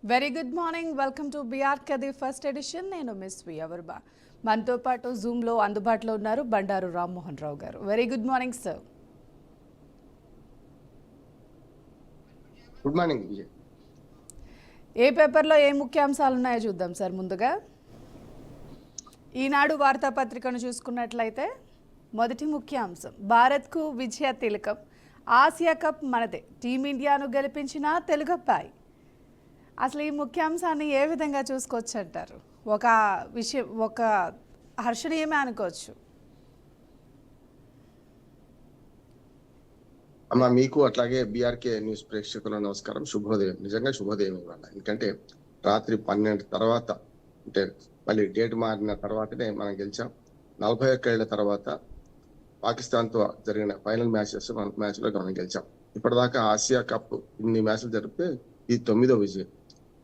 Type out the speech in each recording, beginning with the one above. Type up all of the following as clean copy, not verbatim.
Very good morning. Welcome to BRK the first edition. నేను miss వియవర్బా. మనతో పాటు జూమ్లో అందుబాటులో ఉన్నారు Bandaru Rammohan Rao garu. Very good morning sir. Good morning Vijay. ఏ పేపర్లో ఏ ముఖ్యాంశాలు ఉన్నాయో చూద్దాం సార్. ముందుగా ఈనాడు వార్తాపత్రికను చూసుకున్నట్లయితే మొదటి ముఖ్యాంశం, భారత్కు విజయ తిలకం, ఆసియా కప్ మనదే, టీమిండియాను గెలిపించిన తెలుగప్పాయి. అసలు ఈ ముఖ్యాంశాన్ని ఏ విధంగా చూసుకోవచ్చు అంటారు? ఒక విషయం, ఒక హర్షణీయమే అనుకోవచ్చు. అమ్మా, మీకు అట్లాగే బీఆర్కే న్యూస్ ప్రేక్షకుల నమస్కారం, శుభోదయం. నిజంగా శుభోదయం ఇవాళ. ఎందుకంటే రాత్రి 12 తర్వాత, అంటే మళ్ళీ డేట్ మారిన తర్వాతనే మనం గెలిచాం. 41 ఏళ్ల తర్వాత పాకిస్తాన్తో జరిగిన ఫైనల్ మ్యాచ్లో మనం గెలిచాం. ఇప్పటిదాకా ఆసియా కప్ ఇన్ని మ్యాచ్లు జరిపితే ఇది 9వ విజయం.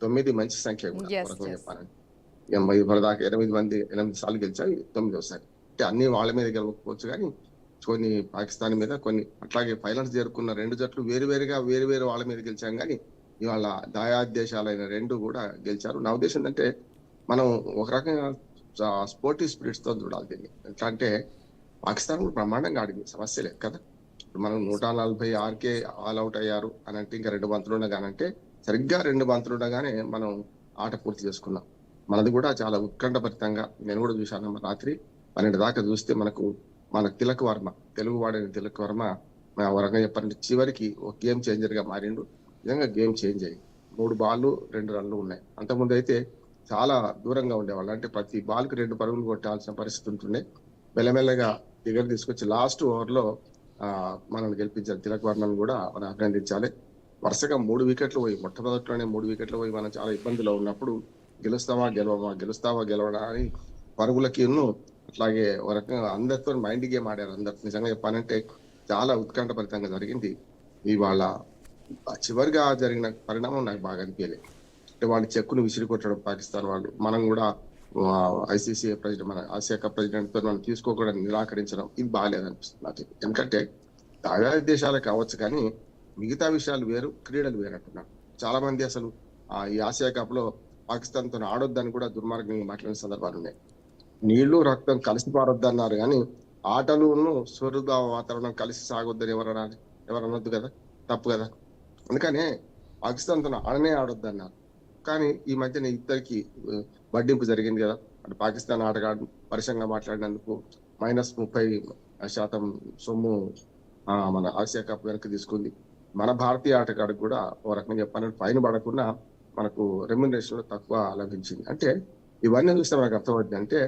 9 మంచి సంఖ్య కూడా చెప్పాలంటే. ఇప్పటిదాకా 8 సార్లు గెలిచాం, 9వసారి. అంటే అన్ని వాళ్ళ మీద గెలవకపోవచ్చు, కానీ కొన్ని పాకిస్తాన్ మీద, కొన్ని అట్లాగే ఫైనల్స్ చేరుకున్న 2 జట్లు వేరు వాళ్ళ మీద గెలిచాం. కానీ ఇవాళ దాయాదేశాలైన 2 కూడా గెలిచారు. నా ఉద్దేశం అంటే మనం ఒక రకంగా స్పోర్టివ్ స్పిరిట్స్ తో చూడాలి దీన్ని. ఎట్లా అంటే పాకిస్తాన్ కూడా బ్రహ్మాండంగా ఆడింది, సమస్య లేదు కదా. మనం 146కే ఆల్ అవుట్ అయ్యారు అని అంటే, ఇంకా 2 బంతులు ఉండగానంటే, సరిగ్గా 2 బంతులు ఉండగానే మనం ఆట పూర్తి చేసుకున్నాం. మనది కూడా చాలా ఉత్కంఠభరితంగా, నేను కూడా చూశాను రాత్రి 12 దాకా చూస్తే మన తిలక్ వర్మ, తెలుగు వాడిన తిలక్ వర్మ ఒక రకంగా చెప్పాలంటే చివరికి ఒక గేమ్ చేంజర్ గా మారిండు. నిజంగా గేమ్ చేంజ్ అయ్యి 3 బాళ్ళు 2 రన్లు ఉన్నాయి. అంతకుముందు అయితే చాలా దూరంగా ఉండేవాళ్ళు, అంటే ప్రతి బాల్ కి 2 పరుగులు కొట్టాల్సిన పరిస్థితి ఉంటుండే. మెల్లమెల్లగా దగ్గర తీసుకొచ్చి లాస్ట్ ఓవర్ లో మనల్ని గెలిపించారు. తిలక్ వర్మను కూడా మనం అభినందించాలి. వరుసగా 3 వికెట్లు పోయి, మొట్టమొదట్లోనే 3 వికెట్లు పోయి మనం చాలా ఇబ్బందిలో ఉన్నప్పుడు గెలుస్తావా గెలవడా అని పరుగులకి అట్లాగే ఒక రకంగా అందరితో మైండ్ గేమ్ ఆడారు అందరు. నిజంగా చెప్పాలంటే చాలా ఉత్కంఠభరితంగా జరిగింది. ఇవాళ చివరిగా జరిగిన పరిణామం నాకు బాగా అనిపించలేదు. అంటే వాళ్ళు చెక్కును విసిరి కొట్టడం పాకిస్తాన్ వాళ్ళు, మనం కూడా ఐసీసీ ప్రెసిడెంట్, మన ఆసియా కప్ ప్రెసిడెంట్ తో మనం తీసుకోకుండా నిరాకరించడం, ఇది బాగాలేదనిపిస్తుంది నాకు. ఎందుకంటే దాయాది దేశాలే కావచ్చు, కానీ మిగతా విషయాలు వేరు, క్రీడలు వేరు అంటున్నారు. చాలా మంది అసలు ఈ ఆసియా కప్ లో పాకిస్తాన్ తో ఆడొద్దని కూడా దుర్మార్గంగా మాట్లాడిన సందర్భాలు ఉన్నాయి. నీళ్లు రక్తం కలిసి పారొద్దన్నారు, కానీ ఆటలును స్వరుద వాతావరణం కలిసి సాగొద్దని ఎవరనొద్దు కదా, తప్పు కదా. అందుకనే పాకిస్తాన్ తో ఆడొద్దన్నారు. కానీ ఈ మధ్యన ఇద్దరికి వడ్డింపు జరిగింది కదా. అంటే పాకిస్తాన్ ఆటగాడు పరుషంగా మాట్లాడినందుకు -30% సొమ్ము మన ఆసియా కప్ వెనక్కి తీసుకుంది. మన భారతీయ ఆటగాడికి కూడా ఓ రకంగా చెప్పాలంటే ఫైన్ పడకుండా మనకు రెమ్యునరేషన్ లో తక్కువ లభించింది. అంటే ఇవన్నీ చూస్తే మనకు అర్థమవుతుంది, అంటే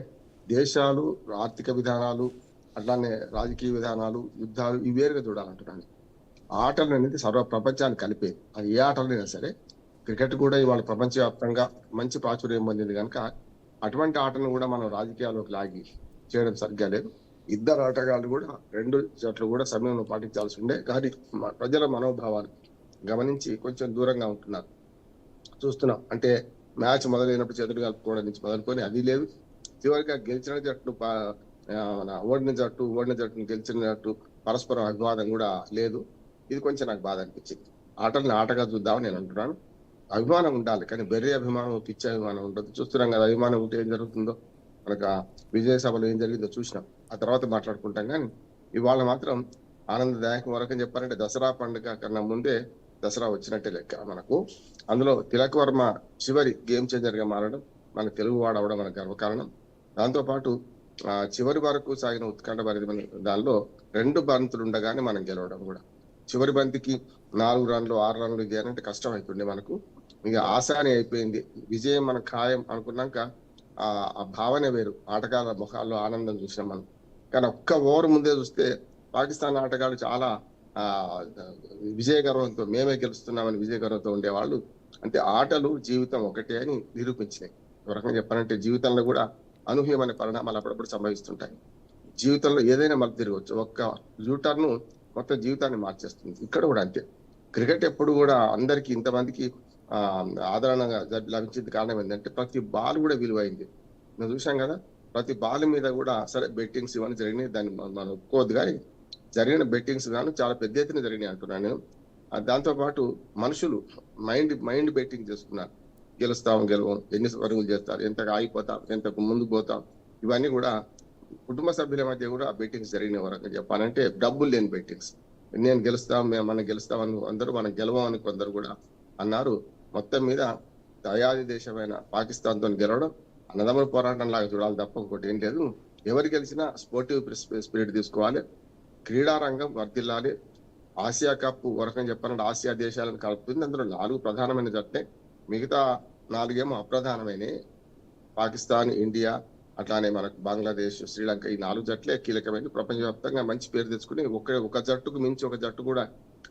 దేశాలు, ఆర్థిక విధానాలు, అట్లానే రాజకీయ విధానాలు, యుద్ధాలు ఇవి వేరుగా చూడాలంటున్నాను. ఆటలు అనేది సర్వ ప్రపంచాన్ని కలిపేది. అది ఏ ఆటలైనా సరే, క్రికెట్ కూడా ఇవాళ ప్రపంచవ్యాప్తంగా మంచి ప్రాచుర్యం పొందింది కనుక అటువంటి ఆటను కూడా మనం రాజకీయాల్లోకి లాగి చేయడం సరిగ్గా లేదు. ఇద్దరు ఆటగాళ్ళు కూడా, 2 జట్లు కూడా సమయంలో పాటించాల్సి ఉండే, కానీ ప్రజల మనోభావాలు గమనించి కొంచెం దూరంగా ఉంటున్నారు. చూస్తున్నాం, అంటే మ్యాచ్ మొదలైనప్పుడు చేతులు కలుపుకోవడం నుంచి మొదలుకొని అది లేదు. చివరిగా గెలిచిన జట్టు ఓడిన జట్టును గెలిచిన జట్టు పరస్పరం అభివాదం కూడా లేదు. ఇది కొంచెం నాకు బాధ అనిపించింది. ఆటల్ని ఆటగా చూద్దామని నేను అంటున్నాను. అభిమానం ఉండాలి, కానీ బెర్రీ అభిమానం, పిచ్చి అభిమానం ఉండదు. చూస్తున్నాం కదా, అభిమానం ఉంటే ఏం జరుగుతుందో. మనకు విజయ సభలో ఏం జరిగిందో చూసినాం, ఆ తర్వాత మాట్లాడుకుంటాం. కానీ ఇవాళ మాత్రం ఆనందదాయకం. వరకు చెప్పాలంటే దసరా పండుగ కన్నా ముందే దసరా వచ్చినట్టే లెక్క మనకు. అందులో తిలక్ వర్మ చివరి గేమ్ చేంజర్ గా మారడం, మన తెలుగు వాడు అవడం మన గర్వకారణం. దాంతో పాటు చివరి వరకు సాగిన ఉత్కంఠభరితమైన దానిలో 2 బంతులు ఉండగానే మనం గెలవడం కూడా, చివరి బంతికి 4 రన్లు 6 రన్లు చేయాలంటే కష్టం అవుతుండే మనకు. ఇక ఆశాని అయిపోయింది, విజయం మన ఖాయం అనుకున్నాక ఆ భావన వేరు. ఆటగాళ్ళ ముఖాల్లో ఆనందం చూసాం మనం. కానీ ఒక్క ఓవర్ ముందే చూస్తే పాకిస్తాన్ ఆటగాళ్ళు చాలా విజయ గర్వంతో, మేమే గెలుస్తున్నామని విజయ గర్వంతో ఉండేవాళ్ళు. అంటే ఆటలు జీవితం ఒకటే అని నిరూపించినాయి. ఒక రకంగా చెప్పాలంటే జీవితంలో కూడా అనూహ్యమైన పరిణామాలు అప్పుడప్పుడు సంభవిస్తుంటాయి. జీవితంలో ఏదైనా మళ్ళీ తిరగవచ్చు. ఒక్క యూటర్న్ మొత్తం జీవితాన్ని మార్చేస్తుంది. ఇక్కడ కూడా అంతే. క్రికెట్ ఎప్పుడు కూడా అందరికి, ఇంతమందికి ఆదరణగా లభించింది కారణం ఏంటంటే ప్రతి బాల్ కూడా విలువైంది. మేము చూసాం కదా, ప్రతి బాల్ మీద కూడా సరే బెట్టింగ్స్ ఇవన్నీ జరిగినాయి, దాన్ని మనం ఒప్పుకోవద్దు, కానీ జరిగిన బెట్టింగ్స్ గాను చాలా పెద్ద ఎత్తున జరిగినాయి అంటున్నాను నేను. దాంతో పాటు మనుషులు మైండ్ బెట్టింగ్ చేసుకున్నారు. గెలవం, ఎన్ని పరుగులు చేస్తారు, ఎంతగా ఆగిపోతాం, ఎంతకు ముందుకు పోతాం, ఇవన్నీ కూడా కుటుంబ సభ్యుల మధ్య కూడా బెట్టింగ్స్ జరిగిన వరకు చెప్పాలంటే డబ్బులు లేని బెట్టింగ్స్. నేను గెలుస్తాం, మనం గెలుస్తామని అందరూ, మనం గెలవమని కొందరు కూడా అన్నారు. మొత్తం మీద దయాది దేశమైన పాకిస్తాన్ తో గెలవడం అన్నదమ్ముల పోరాటం లాగా చూడాలి తప్ప ఇంకోటి ఏం లేదు. ఎవరు గెలిచినా స్పోర్టివ్ స్పిరిట్ తీసుకోవాలి, క్రీడా రంగం వర్ధిల్లాలి. ఆసియా కప్ వరకని చెప్పాలంటే ఆసియా దేశాలను కలుపుతుంది. అందులో 4 ప్రధానమైన జట్టే, మిగతా 4 ఏమో అప్రధానమైనవి. పాకిస్తాన్, ఇండియా, అట్లానే మనకు బంగ్లాదేశ్, శ్రీలంక, ఈ 4 జట్లే కీలకమైన ప్రపంచవ్యాప్తంగా మంచి పేరు తెచ్చుకుని ఒక జట్టుకు మించి ఒక జట్టు కూడా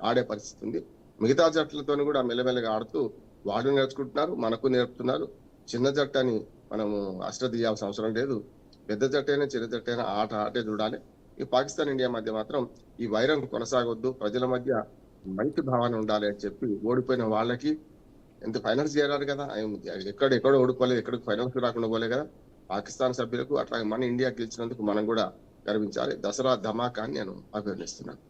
ఆడే పరిస్థితి ఉంది. మిగతా జట్లతో కూడా మెల్లమెల్లగా ఆడుతూ వాళ్ళు నేర్చుకుంటున్నారు, మనకు నేర్పుతున్నారు. చిన్న జట్టు అని మనము అశ్రద్ధ చేయాల్సిన అవసరం లేదు. పెద్ద జట్టైనా చిన్న జట్టైనా ఆటే చూడాలి. ఈ పాకిస్తాన్, ఇండియా మధ్య మాత్రం ఈ వైరం కొనసాగొద్దు, ప్రజల మధ్య మంచి భావన ఉండాలి అని చెప్పి ఓడిపోయిన వాళ్ళకి ఎంత ఫైనల్స్ చేరారు కదా, ఎక్కడో ఓడిపోలేదు, ఎక్కడికి ఫైనల్స్ రాకుండా పోలే కదా. పాకిస్తాన్ సభ్యులకు అట్లాగే మన ఇండియా గెలిచినందుకు మనం కూడా గర్వించాలి. దసరా ధమాకా అని నేను అభివర్ణిస్తున్నాను.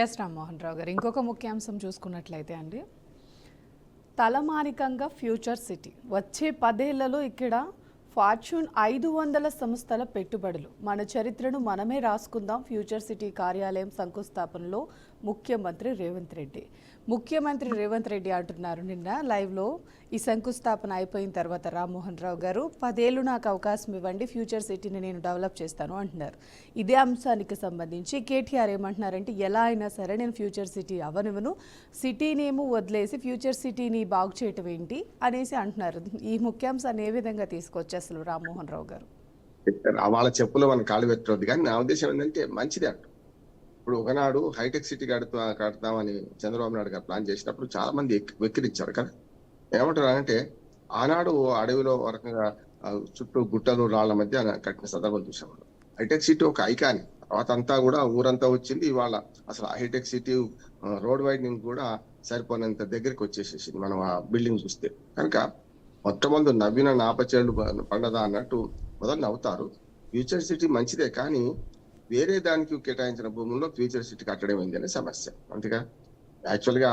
ఎస్ రామ్మోహన్ రావు గారు, ఇంకొక ముఖ్యాంశం చూసుకున్నట్లయితే అండి, తలమానికంగా ఫ్యూచర్ సిటీ వచ్చే 10 ఏళ్లలో ఇక్కడ ఫార్చ్యూన్ 500 సంస్థల పెట్టుబడులు, మన చరిత్రను మనమే రాసుకుందాం. ఫ్యూచర్ సిటీ కార్యాలయం శంకుస్థాపనలో ముఖ్యమంత్రి రేవంత్ రెడ్డి అంటున్నారు. నిన్న లైవ్లో ఈ శంకుస్థాపన అయిపోయిన తర్వాత రామ్మోహన్ రావు గారు 10 ఏళ్ళు నాకు అవకాశం ఇవ్వండి, ఫ్యూచర్ సిటీని నేను డెవలప్ చేస్తాను అంటున్నారు. ఇదే అంశానికి సంబంధించి కేటీఆర్ ఏమంటున్నారంటే, ఎలా అయినా సరే నేను ఫ్యూచర్ సిటీ అవనివ్వను, సిటీనేమో వదిలేసి ఫ్యూచర్ సిటీని బాగు చేయటం ఏంటి అనేసి అంటున్నారు. ఈ ముఖ్యాంశాన్ని ఏ విధంగా తీసుకొచ్చి అసలు రామ్మోహన్ రావు గారు? వాళ్ళ చెప్పులో మనం కాలు పెట్టవద్దు, కానీ నా ఉద్దేశం ఏంటంటే మంచిదే అంట. ఇప్పుడు ఒకనాడు హైటెక్ సిటీ కడతామని చంద్రబాబు నాయుడు గారు ప్లాన్ చేసినప్పుడు చాలా మంది వెక్కిరించారు కదా. ఏమంటారు అంటే, ఆనాడు అడవిలో రకంగా చుట్టూ గుట్టలు రాళ్ల మధ్య కట్టిన సందర్భం చూసాము. హైటెక్ సిటీ ఒక ఐకాన్, తర్వాత అంతా కూడా ఊరంతా వచ్చింది. ఇవాళ అసలు హైటెక్ సిటీ రోడ్ వైడనింగ్ కూడా సరిపోయినంత దగ్గరికి వచ్చేసేసింది మనం ఆ బిల్డింగ్ చూస్తే. కనుక మొట్టమొదటి నవ్విన నాపచేళ్లు పండదా అన్నట్టు మొదలు నవ్వుతారు. ఫ్యూచర్ సిటీ మంచిదే, కానీ వేరే దానికి కేటాయించిన భూముల్లో ఫ్యూచర్ సిటీ కట్టడం ఏంటి అనే సమస్య. అంతేగా యాక్చువల్ గా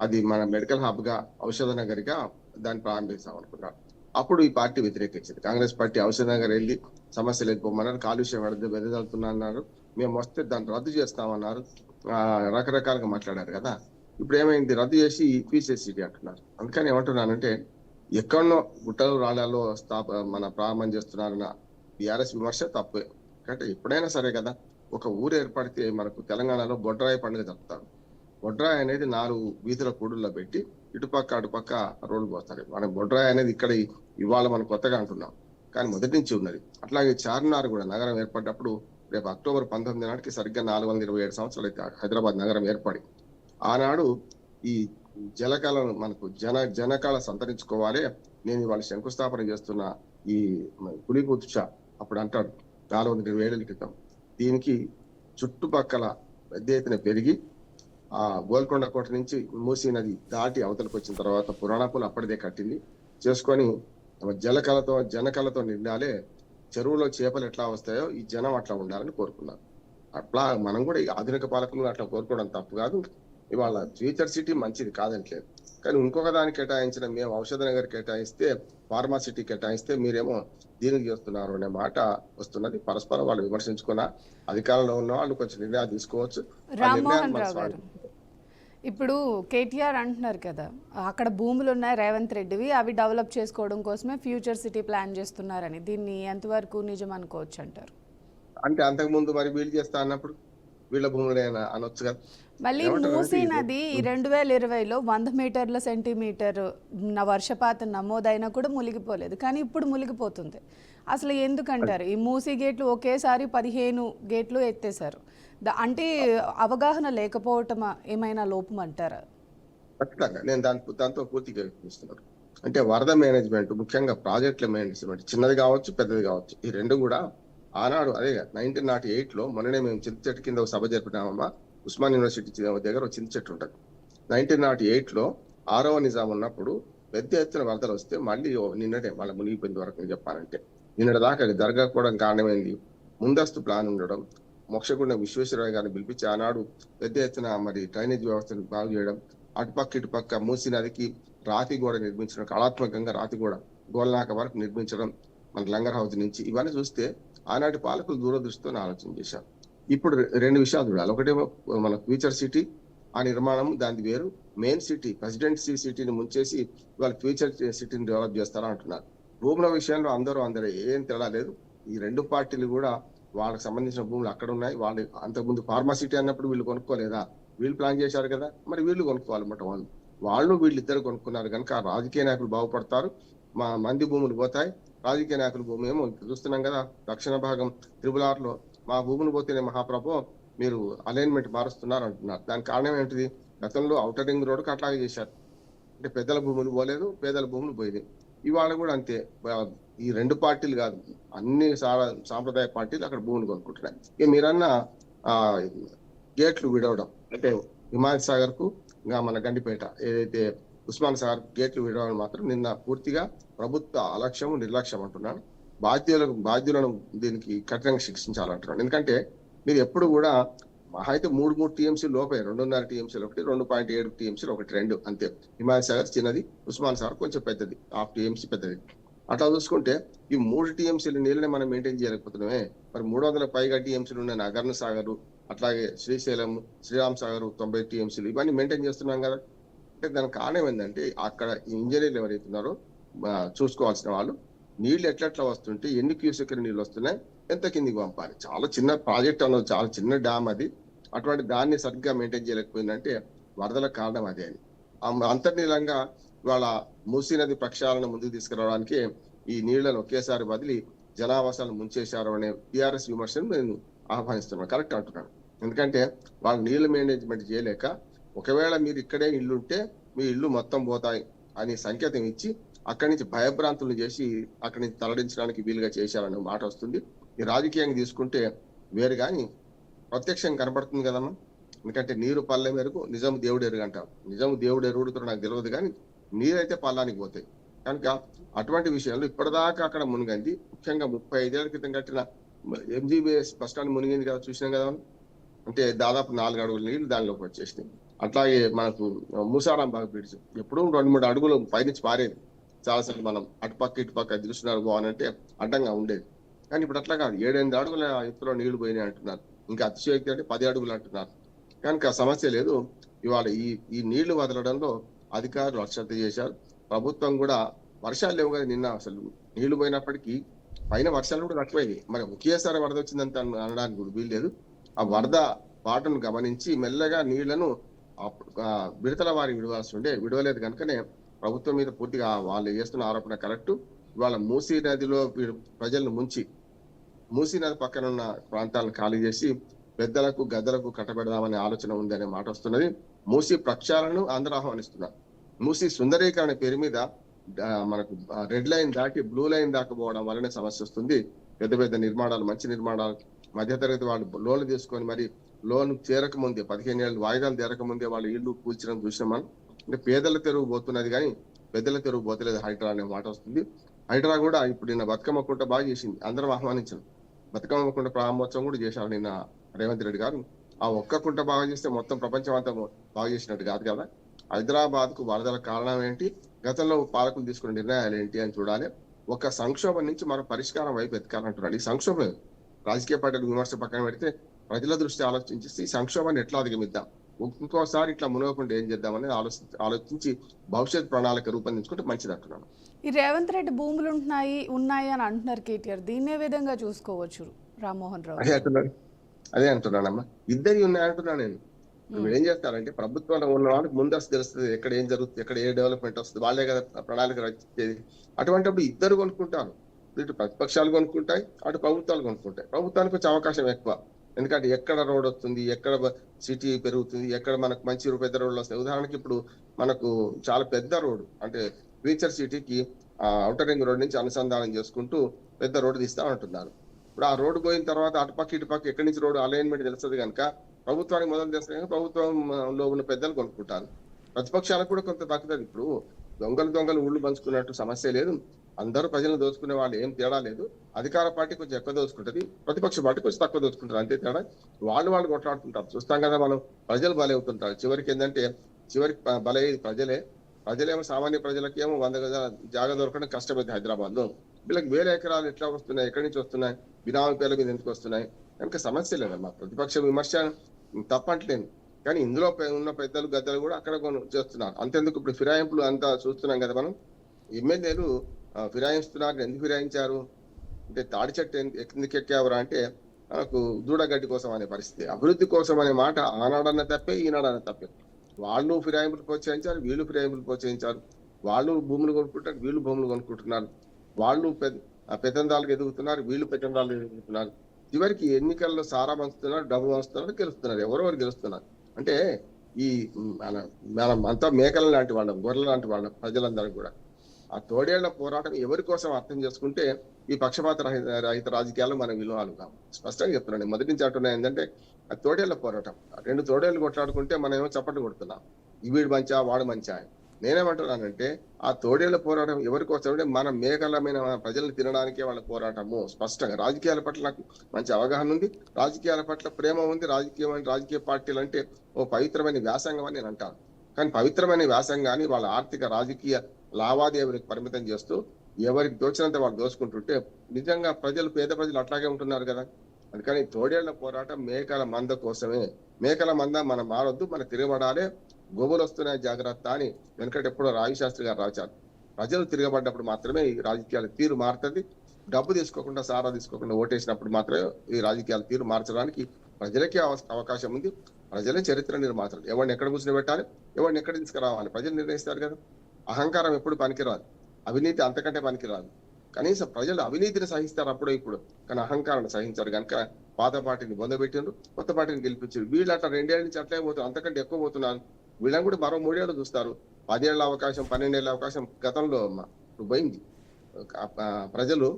అది మన మెడికల్ హబ్ గా, ఔషధ నగరిగా దాన్ని ప్రారంభిస్తాం అనుకున్నారు. అప్పుడు ఈ పార్టీ వ్యతిరేకించింది. కాంగ్రెస్ పార్టీ ఔషధ నగర్ వెళ్ళి సమస్యలు వెళ్ళిపోమన్నారు, కాలుష్యం వెదజల్లుతున్నా అన్నారు, మేము వస్తే దాన్ని రద్దు చేస్తామన్నారు, రకరకాలుగా మాట్లాడారు కదా. ఇప్పుడు ఏమైంది, రద్దు చేసి ఫ్యూచర్ సిటీ అంటున్నారు. అందుకని ఏమంటున్నానంటే, ఎక్కడనో గుట్టలు రాళ్లలో మన ప్రారంభం చేస్తున్నారన్న బీఆర్ఎస్ విమర్శ తప్పే. అంటే ఎప్పుడైనా సరే కదా, ఒక ఊరు ఏర్పడితే మనకు తెలంగాణలో బొడ్రాయి పండుగ జరుపుతారు. బొడ్రాయి అనేది 4 వీధుల కూడుల్లో పెట్టి ఇటుపక్క అటుపక్క రోడ్లు పోస్తారు. మన బొడ్రాయి అనేది ఇక్కడ ఇవాళ మనం కొత్తగా అంటున్నాం, కానీ మొదటి నుంచి ఉన్నది. అట్లాగే చార్మినార్ కూడా నగరం ఏర్పడినప్పుడు రేపు అక్టోబర్ 19 నాటికి సరిగ్గా 427 సంవత్సరాలు అయితే హైదరాబాద్ నగరం ఏర్పడి, ఆనాడు ఈ జలకళను మనకు జనకళ సంతరించుకోవాలి. నేను ఇవాళ శంకుస్థాపన చేస్తున్న ఈ పులిగుత్స అప్పుడు అంటాడు 420 ఏళ్ల క్రితం. దీనికి చుట్టుపక్కల పెద్ద ఎత్తున పెరిగి ఆ గోల్కొండ కోట నుంచి మూసీ నది దాటి అవతలకు వచ్చిన తర్వాత పురాణాపులు అప్పటిదే కట్టింది చేసుకొని జనకళతో నిండాలే. చెరువులో చేపలు ఎట్లా వస్తాయో ఈ జనం అట్లా ఉండాలని కోరుకున్నారు. అట్లా మనం కూడా ఈ ఆధునిక పాలకులు అట్లా కోరుకోవడం తప్పు కాదు. ఇవాళ ఫ్యూచర్ సిటీ మంచిది కాదంటలేదు, కానీ ఇంకొక దానికి కేటాయించిన, మేము ఔషధ నగర్ కేటాయిస్తే, ఫార్మా సిటీ కేటాయిస్తే మీరేమో దీనికి చేస్తున్నారు అనే మాట వస్తున్నది. పరస్పరం వాళ్ళు విమర్శించుకున్న అధికారంలో ఉన్న వాళ్ళు కొంచెం నిర్ణయాలు తీసుకోవచ్చు. రామ్మోహన్ రావు గారు, ఇప్పుడు కేటీఆర్ అంటున్నారు కదా, అక్కడ భూములు ఉన్నాయి రేవంత్ రెడ్డివి, అవి డెవలప్ చేసుకోవడం కోసమే ఫ్యూచర్ సిటీ ప్లాన్ చేస్తున్నారని, దీన్ని ఎంతవరకు నిజం అనుకోవచ్చు అంటారు? అంటే అంతకుముందు మరి వీళ్ళు చేస్తా అన్నప్పుడు వీళ్ళ భూములైనా అనొచ్చు కదా. మళ్ళీ మూసీ నది 2020లో 100 మీటర్ల సెంటీమీటర్ వర్షపాతం నమోదైనా కూడా మునిగిపోలేదు, కానీ ఇప్పుడు మునిగిపోతుంది. అసలు ఎందుకంటారు? ఈ మూసీ గేట్లు ఒకేసారి 15 గేట్లు ఎత్తేసారు. అంటే అవగాహన లేకపోవటం ఏమైనా లోపం అంటారా? ఖచ్చితంగా నేను దాంతో పూర్తిగా చూస్తున్నాను. అంటే వరద మేనేజ్మెంట్, ముఖ్యంగా ప్రాజెక్టుల మేనేజ్మెంట్, చిన్నది కావచ్చు పెద్దది కావచ్చు, ఈ రెండు కూడా ఆనాడు అదే 1908లో మొన్ననే మేము చింత చెట్టు కింద ఒక సభ జరిపినామమ్మా. ఉస్మాన్ యూనివర్సిటీ దగ్గర ఒక చింత చెట్టు ఉంటుంది. 1908లో 6వ నిజాం ఉన్నప్పుడు పెద్ద ఎత్తున వరదలు వస్తే మళ్ళీ నిన్నటే మళ్ళీ మునిగిపోయింది వరకు చెప్పాలంటే. నిన్నటి దాకా అది జరగకపోవడం కారణమైంది ముందస్తు ప్లాన్ ఉండడం. మోక్షగుండం విశ్వేశ్వరరావు గారిని పిలిపించి ఆనాడు పెద్ద ఎత్తున మరి డ్రైనేజ్ వ్యవస్థను బాగు చేయడం, అటుపక్క ఇటుపక్క మూసీ నదికి రాతి గోడ నిర్మించడం, కళాత్మకంగా రాతి గోల్నాక వరకు నిర్మించడం, మన లంగర్ హౌస్ నుంచి ఇవన్నీ చూస్తే ఆనాటి పాలకులు దూరదృష్టితో ఆలోచన చేశారు. ఇప్పుడు రెండు విషయాలు చూడాలి. ఒకటేమో మన ఫ్యూచర్ సిటీ ఆ నిర్మాణం దాని వేరు, మెయిన్ సిటీ ప్రెసిడెన్సీ సిటీని ముంచేసి ఇవాళ ఫ్యూచర్ సిటీని డెవలప్ చేస్తారా అంటున్నారు. భూముల విషయంలో అందరూ ఏం తేడా లేదు. ఈ రెండు పార్టీలు కూడా వాళ్ళకి సంబంధించిన భూములు అక్కడ ఉన్నాయి. వాళ్ళు అంతకుముందు ఫార్మాసిటీ అన్నప్పుడు వీళ్ళు కొనుక్కోలేదా? వీళ్ళు ప్లాన్ చేశారు కదా, మరి వీళ్ళు కొనుక్కోవాలన్నమాట. వాళ్ళు వీళ్ళిద్దరు కొనుక్కున్నారు కనుక రాజకీయ నాయకులు బాగుపడతారు, మంది భూములు పోతాయి. రాజకీయ నాయకుల భూమి ఏమో చూస్తున్నాం కదా, దక్షిణ భాగం RRR లో మా భూములు పోతేనే మహాప్రభు మీరు అలైన్మెంట్ మారుస్తున్నారు అంటున్నారు. దానికి కారణం ఏంటిది? గతంలో ఔటర్ రింగ్ రోడ్డుకి అట్లాగే చేశారు. అంటే పెద్దల భూములు పోలేదు, పేదల భూములు పోయినాయి. ఇవాళ కూడా అంతే. ఈ రెండు పార్టీలు కాదు, అన్ని సాంప్రదాయ పార్టీలు అక్కడ భూములు కొనుక్కుంటున్నాయి. ఇక మీరన్న గేట్లు విడవడం అంటే హిమాయత్ సాగర్ కు ఇంకా మన గండిపేట ఏదైతే ఉస్మాన్ సాగర్ గేట్లు విడవడం మాత్రం నిన్న పూర్తిగా ప్రభుత్వ అలక్ష్యం, నిర్లక్ష్యం అంటున్నాను. బాధ్యులను దీనికి కఠినంగా శిక్షించాలంటున్నాను. ఎందుకంటే మీరు ఎప్పుడు కూడా మహా అయితే 3 TMC లోపే, 2.5 TMC ఒకటి, 2.7 TMC ఒకటి, 2 అంతే. హిమాయత్ సాగర్ చిన్నది, ఉస్మాన్ సాగర్ కొంచెం పెద్దది, 1/2 TMC పెద్దది. అట్లా చూసుకుంటే ఈ 3 TMCల నీళ్ళని మనం మెయింటైన్ చేయలేకపోతున్నామే. మరి 300 పైగా TMCలు ఉన్న నగర్న సాగర్, అట్లాగే శ్రీశైలం, శ్రీరామ్ సాగర్ 90 TMCలు ఇవన్నీ మెయింటైన్ చేస్తున్నాం కదా. అంటే దానికి కారణం ఏంటంటే అక్కడ ఇంజనీర్లు ఎవరైతున్నారో చూసుకోవాల్సిన వాళ్ళు నీళ్లు ఎట్లెట్లా వస్తుంటే, ఎన్ని క్యూసెక్ నీళ్ళు వస్తున్నాయి, ఎంత కిందికి పంపాలి. చాలా చిన్న ప్రాజెక్ట్ అన్నది, చాలా చిన్న డ్యామ్ అది. అటువంటి దాన్ని సరిగ్గా మెయింటైన్ చేయలేకపోయిందంటే వరదలకు కారణం అదే అని. అంతర్నీలంగా ఇవాళ మూసీ నది ప్రక్షాళన ముందుకు తీసుకురావడానికి ఈ నీళ్లను ఒకేసారి వదిలి జనావాసాలను ముంచేశారు అనే TRS విమర్శను నేను ఆహ్వానిస్తున్నాను. కరెక్ట్ అంటున్నాను. ఎందుకంటే వాళ్ళు నీళ్ల మేనేజ్మెంట్ చేయలేక, ఒకవేళ మీరు ఇక్కడే ఇల్లు ఉంటే మీ ఇల్లు మొత్తం పోతాయి అని సంకేతం ఇచ్చి అక్కడి నుంచి భయభ్రాంతులు చేసి అక్కడి నుంచి తరలించడానికి వీలుగా చేశారనే మాట వస్తుంది. ఈ రాజకీయంగా తీసుకుంటే వేరు కానీ ప్రత్యక్షంగా కనబడుతుంది కదమ్మా. ఎందుకంటే నీరు పల్లె మేరకు నిజం దేవుడు ఎరుగు అంటారు. నిజం దేవుడు ఎరుగుడుతో నాకు తెలియదు కానీ నీరైతే పల్లానికి పోతాయి. కనుక అటువంటి విషయంలో ఇప్పటిదాకా అక్కడ మునిగింది. ముఖ్యంగా 35 ఏళ్ల క్రితం కట్టిన MGBS బస్ స్టాండ్ మునిగింది కదా, చూసినాం కదా. అంటే దాదాపు 4 అడుగుల నీళ్లు దానిలోకి వచ్చేసినాయి. అట్లాగే మనకు మూసారాంబాగ్ బ్రిడ్జ్ ఎప్పుడూ 2-3 అడుగులు పైనుంచి పారేది. చాలాసార్లు మనం అటుపక్క ఇటుపక్క దృష్టినారు బాగానంటే అడ్డంగా ఉండేది. కానీ ఇప్పుడు అట్లా కాదు, 7-8 అడుగుల ఎత్తులో నీళ్లు పోయినాయి అంటున్నారు. ఇంకా అతిశయోక్తి అంటే 10 అడుగులు అంటున్నారు. కనుక సమస్య లేదు. ఇవాళ ఈ నీళ్లు వదలడంలో అధికారులు అశ్రద్ధ చేశారు. ప్రభుత్వం కూడా వర్షాలు లేవు కదా, నిన్న అసలు నీళ్లు పోయినప్పటికీ పైన వర్షాలు కూడా తక్కువైంది. మరి ఒకేసారి వరద వచ్చిందంత అనడానికి కూడా వీల్లేదు. ఆ వరద పాటను గమనించి మెల్లగా నీళ్లను విడతల వారి విడవాల్సి ఉండే, విడవలేదు. కనుకనే ప్రభుత్వం మీద పూర్తిగా వాళ్ళు చేస్తున్న ఆరోపణ కరెక్ట్. ఇవాళ మూసీ నదిలో ప్రజలను ముంచి మూసీ నది పక్కన ఉన్న ప్రాంతాలను ఖాళీ చేసి పెద్దలకు గద్దలకు కట్టబెడదామనే ఆలోచన ఉంది అనే మాట వస్తున్నది. మూసీ ప్రక్షాళనను అందరూ ఆహ్వానిస్తున్నారు. మూసీ సుందరీకరణ పేరు మీద మనకు రెడ్ లైన్ దాటి బ్లూ లైన్ దాకా పోవడం వల్లనే సమస్య వస్తుంది. పెద్ద పెద్ద నిర్మాణాలు, మంచి నిర్మాణాలు, మధ్యతరగతి వాళ్ళు లోన్లు తీసుకొని మరి లోన్ చేరక ముందే 15 ఏళ్ళు వాయిదాలు తీరకముందే వాళ్ళు ఇల్లు కూల్చడం చూసినాం మనం. అంటే పేదల తెరువు పోతున్నది కానీ పెద్దల తెరువు పోతలేదు హైడ్రా అనే మాట వస్తుంది. హైడ్రా కూడా ఇప్పుడు నిన్న బతుకమ్మ కుంట బాగా చేసింది, అందరం ఆహ్వానించాం. బతుకమ్మ కుంట ప్రారంభోత్సవం కూడా చేశారు నిన్న రేవంత్ రెడ్డి గారు. ఆ ఒక్క కుంట బాగా చేస్తే మొత్తం ప్రపంచం అంతా బాగా చేసినట్టు కాదు కదా. హైదరాబాద్ కు వరదల కారణం ఏంటి, గతంలో పాలకులు తీసుకున్న నిర్ణయాలు ఏంటి అని చూడాలి. ఒక సంక్షోభం నుంచి మరో పరిష్కారం వైపు ఎత్తుకాలంటున్నాడు. ఈ సంక్షోభం రాజకీయ పార్టీలు విమర్శ పక్కన పెడితే ప్రజల దృష్టి ఆలోచించి ఈ సంక్షోభాన్ని ఎట్లా అధిగమిద్దాం, ఇంకోసారి ఇట్లా మునగకుండా ఏం చేద్దామని ఆలోచించి భవిష్యత్ ప్రణాళిక రూపొందించుకుంటే మంచిది అంటున్నాను. ఈ రేవంత్ రెడ్డి భూములు ఉన్నాయి అని అంటున్నారు కేటీఆర్, దీన్నే విధంగా చూసుకోవచ్చు రామ్మోహన్ రావు? అదే అంటున్నానమ్మా, ఇద్దరి ఉన్నాయంటున్నా నేను. ఏం చేస్తారంటే ప్రభుత్వంలో ఉన్న వాళ్ళకి ముందస్తు తెలుస్తుంది ఎక్కడ ఏం జరుగుతుంది, ఎక్కడ ఏ డెవలప్మెంట్ వస్తుంది, వాళ్ళే కదా ప్రణాళిక రచించేది. అటువంటిప్పుడు ఇద్దరు కొనుక్కుంటారు. ఇటు ప్రతిపక్షాలు కొనుక్కుంటాయి, అటు ప్రభుత్వాలు కొనుక్కుంటాయి. ప్రభుత్వానికి వచ్చే అవకాశం ఎక్కువ. ఎందుకంటే ఎక్కడ రోడ్ వస్తుంది, ఎక్కడ సిటీ పెరుగుతుంది, ఎక్కడ మనకు మంచి పెద్ద రోడ్లు వస్తాయి. ఉదాహరణకి ఇప్పుడు మనకు చాలా పెద్ద రోడ్డు అంటే ఫ్యూచర్ సిటీకి ఔటర్ రింగ్ రోడ్ నుంచి అనుసంధానం చేసుకుంటూ పెద్ద రోడ్డు తీస్తా ఉంటున్నారు. ఇప్పుడు ఆ రోడ్డు పోయిన తర్వాత అటుపక్క ఇటుపక్క ఎక్కడి నుంచి రోడ్డు అలైన్మెంట్ తెలుస్తుంది కనుక ప్రభుత్వానికి మొదలు చేస్తే ప్రభుత్వంలో ఉన్న పెద్దలు కొనుక్కుంటారు. ప్రతిపక్షాలకు కూడా కొంత తగ్గుతుంది. ఇప్పుడు దొంగలు ఊళ్ళు పంచుకున్నట్టు సమస్య లేదు. అందరూ ప్రజలను దోచుకునే వాళ్ళు ఏం తేడా లేదు. అధికార పార్టీ కొంచెం ఎక్కువ దోచుకుంటది, ప్రతిపక్ష పార్టీ కొంచెం తక్కువ దోచుకుంటారు, అంతే తేడా. వాళ్ళు కొట్లాడుతుంటారు, చూస్తాం కదా మనం. ప్రజలు బలవుతుంటారు. చివరికి ఏంటంటే బలయ్యేది ప్రజలే. ప్రజలేమో సామాన్య ప్రజలకేమో 100 గజాల జాగా దొరకడం కష్టమైంది హైదరాబాద్ లో. వీళ్ళకి వేల ఎకరాలు ఎట్లా వస్తున్నాయి, ఎక్కడి నుంచి వస్తున్నాయి, బినామీ పేర్ల మీద ఎందుకు వస్తున్నాయి కనుక సమస్య లేదమ్మా. ప్రతిపక్ష విమర్శ తప్పట్లేను, కానీ ఇందులో ఉన్న పెద్దలు గద్దలు కూడా అక్కడ చేస్తున్నారు. అంతెందుకు ఇప్పుడు ఫిరాయింపులు అంతా చూస్తున్నాం కదా మనం. ఎమ్మెల్యేలు ఫిరాయిస్తున్నారు. ఎందుకు ఫిరాయించారు అంటే తాడి చెట్టు ఎందుకు ఎక్కావరా అంటే మనకు దూడగడ్డి కోసం అనే పరిస్థితి. అభివృద్ధి కోసం అనే మాట ఆనాడన్న తప్పే, ఈనాడన్న తప్పే. వాళ్ళు ఫిరాయింపులు ప్రోత్సహించారు, వీళ్ళు ఫిరాయింపులు ప్రోత్సహించారు. వాళ్ళు భూములు కొనుక్కుంటారు, వీళ్ళు భూములు కొనుక్కుంటున్నారు. వాళ్ళు పెత్తందాలకు ఎదుగుతున్నారు, వీళ్ళు పెత్తందాలకు ఎదుగుతున్నారు. చివరికి ఎన్నికల్లో సారా పంచుతున్నారు, డబ్బు పంచుతున్నారు, గెలుస్తున్నారు. ఎవరెవరు గెలుస్తున్నారు అంటే ఈ మనం అంతా మేకల లాంటి వాళ్ళం, గొర్రెల లాంటి వాళ్ళం. ప్రజలందరూ కూడా ఆ తోడేళ్ల పోరాటం ఎవరి కోసం అర్థం చేసుకుంటే ఈ పక్షపాత రహిత రాజకీయాలు మన విలువలు కావు. స్పష్టంగా చెప్తున్నాను. మొదటి నుంచి అంటున్నాయి ఏంటంటే ఆ తోడేళ్ల పోరాటం. 2 తోడేళ్లు కొట్లాడుకుంటే మనం ఏమో చప్పట్లు కొడుతున్నాం, వీడు మంచా వాడు మంచా. నేనేమంటున్నానంటే ఆ తోడేళ్ల పోరాటం ఎవరి కోసం అంటే మన మేకలమైన ప్రజలను తినడానికే వాళ్ళ పోరాటము. స్పష్టంగా రాజకీయాల పట్ల నాకు మంచి అవగాహన ఉంది, రాజకీయాల పట్ల ప్రేమ ఉంది. రాజకీయ పార్టీలు అంటే ఓ పవిత్రమైన వ్యాసంగం అని నేను అంటాను. కానీ పవిత్రమైన వ్యాసంగాన్ని వాళ్ళ ఆర్థిక రాజకీయ లావాదేవీలకు పరిమితం చేస్తూ ఎవరికి దోచినంత వాళ్ళు దోచుకుంటుంటే నిజంగా పేద ప్రజలు అట్లాగే ఉంటున్నారు కదా. అందుకని తోడేళ్ల పోరాటం మేకల మంద కోసమే. మేకల మంద మనం మారొద్దు, మన తిరగబడాలే, గోవులు వస్తున్నాయి జాగ్రత్త అని వెనకటి ఎప్పుడో రావిశాస్త్రి గారు రాశారు. ప్రజలు తిరగబడ్డప్పుడు మాత్రమే ఈ రాజకీయాల తీరు మారుతుంది. డబ్బు తీసుకోకుండా, సారా తీసుకోకుండా ఓటేసినప్పుడు మాత్రమే ఈ రాజకీయాల తీరు మార్చడానికి ప్రజలకే అవకాశం ఉంది. ప్రజలే చరిత్ర నిర్మాతలు. ఎవరిని ఎక్కడ కూర్చుని పెట్టాలి, ఎవరిని ఎక్కడ తీసుకురావాలి ప్రజలు నిర్ణయిస్తారు కదా. అహంకారం ఎప్పుడు పనికిరాదు, అవినీతి అంతకంటే పనికిరాదు. కనీసం ప్రజలు అవినీతిని సహిస్తారు అప్పుడో ఇప్పుడు, కానీ అహంకారాన్ని సహించారు. కనుక పాత పార్టీని బొందబెట్టిండ్రు, కొత్త పార్టీని గెలిపించారు. వీళ్ళు అట్లా 2 ఏళ్ళ నుంచి అట్లే పోతున్నారు, అంతకంటే ఎక్కువ పోతున్నారు. వీళ్ళని కూడా మరో 3 ఏళ్ళు చూస్తారు. 10 ఏళ్ల అవకాశం, 12 ఏళ్ల అవకాశం గతంలో పోయింది. ప్రజలు